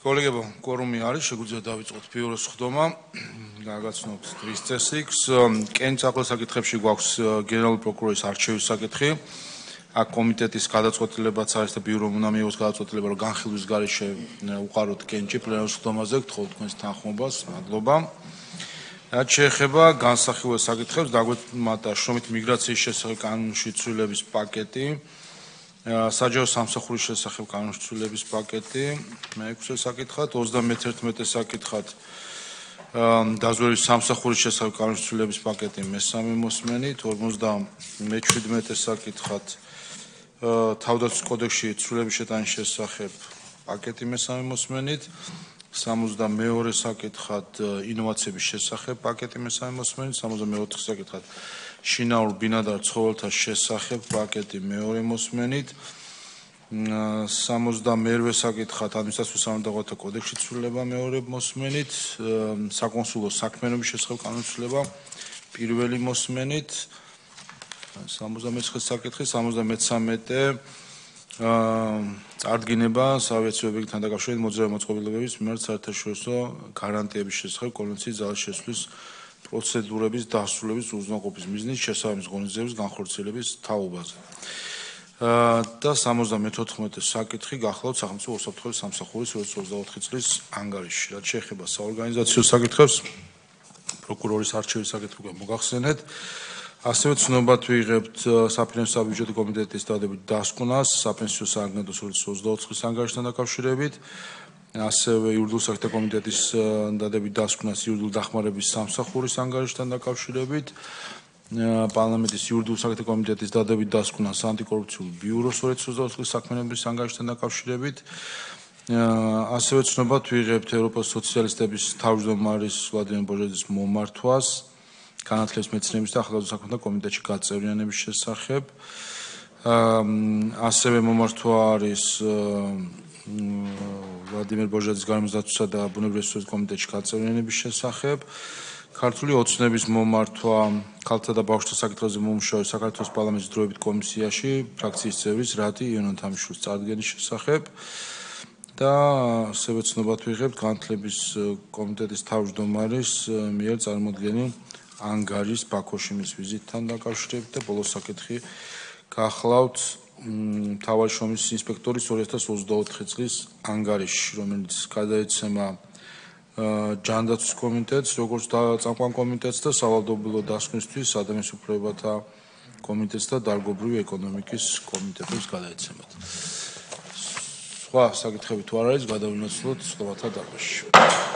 Kolegebo, quorumi არის, შეგვიძლია დავიწყოთ ბიუროს ხდომა, გაგაცნობთ დღის წესრიგს. კენჭ აკლის საკითხებში გვაქვს გენერალური პროკურორის არჩევის საკითხი. აქ კომიტეტის გადაწყვეტილებაც არის და ბიურომ უნდა მიიღოს გადაწყვეტილება, რომ განხილვის გარეშე უყაროთ კენჭი პლენარის ხდომაზე, გთხოვთ თქვენს თანხმობას, მადლობა. რაც შეეხება განსახილველ საკითხებს, დაგვემატა შრომით მიგრაციის შესახებ კანონში ცვლილების პაკეტი. საჯარო სამსახურის შესახებ კანონში ცვლილების პაკეტი, მე-6 საკითხად, 31 საკითხად, დაზვერვის სამსახურის შესახებ კანონში ცვლილების პაკეტი, მე-3 მოსმენით, 57 საკითხად, თავდაცვის კოდექსში ცვლილების შეტანის შესახებ პაკეტი, მე-3 მოსმენით, 62 საკითხად, ინოვაციების შესახებ პაკეტი, მე-3 მოსმენით, 64 საკითხად, შინაურ ბინადარ ცხოველთა შესახებ პაკეტი მე-2 მოსმენით 62 საკითხად ადმინისტრაციული სამართალდაღოთა კოდექსში ცვლილება მე-2 მოსმენით საკონსულო საქმიანობის შესახებ კანონის ცვლილება პირველი მოსმენით 69 საკითხი 73 წარდგინება საავიაციო ობიექტთან დაკავშირებით მოძრაობრივი მოწყობილობების მიმართ საერთაშორისო გარანტიების შესახებ კონვენციის ძალაში შესვლის პროცედურების დასრულების უზრუნველყოფის მიზნით შესაბამის ღონისძიების განხორციელების თაობაზე. და 74 საკითხი გახლავთ სახელმწიფო უსაფრთხოების სამსახურის 2024 წლის ანგარიშში. რაც შეეხება საორგანიზაციო საკითხებს, პროკურორის არჩევის საკითხი მოგახსენეთ. ასევე ცნობად ვიღებთ საფინანსო საბიუჯეტო კომიტეტის დადებით დასკვნას საპენსიო სააგენტოს 2024 წლის ანგარიშთან დაკავშირებით. ასევე იურიდიულ საკითხთა კომიტეტის დადებით დასკვნას იურიდიული დახმარების სამსახურის ანგარიშთან დაკავშირებით. პარლამენტის იურიდიულ საკითხთა კომიტეტის დადებით დასკვნას ანტიკორუფციული ბიუროს 2024 წლის საქმიანობის ანგარიშთან დაკავშირებით. ასევე ცნობად ვიღებთ ევროპის სოციალისტების თავმჯდომარის ვლადიმერ ბოჟაძის მომართვას განათლების მეცნიერების და ახალგაზრდა საქმეთა კომიტეტში გაწევრიანების შესახებ. ასევე მომართვა არის ვლადიმერ ბოჟაძის გარემოსდაცვისა და ბუნებრივი რესურსების კომიტეტში გაწევრიანების შესახებ. ქართული ოცნების მომართვა ქალთა და ბავშვთა საკითხებზე მომუშავე საქართველოს პარლამენტის დროებით კომისიაში ფრაქციის წევრის რატი იონათამიშვილის წარდგენის შესახებ. და ასევე ცნობად ვიღებთ განათლების კომიტეტის თავმჯდომარის მიერ წარმოდგენილ ანგარის ბაქოში ვიზიტთან დაკავშირებით და ბოლოს საკითხი გახლავთ მთავარი შრომის ინსპექტორის 2024 წლის ანგარიში, რომელიც გადაეცემა ჯანდაცვის კომიტეტს, როგორც წამყვან კომიტეტს და სავალდებულო დასკვნისთვის ადამიანის უფლებათა კომიტეტს და დარგობრივი ეკონომიკის კომიტეტს გადაეცემათ. სხვა საკითხები თუ არ არის, გადავინაცვლოთ სხვათა დარგში.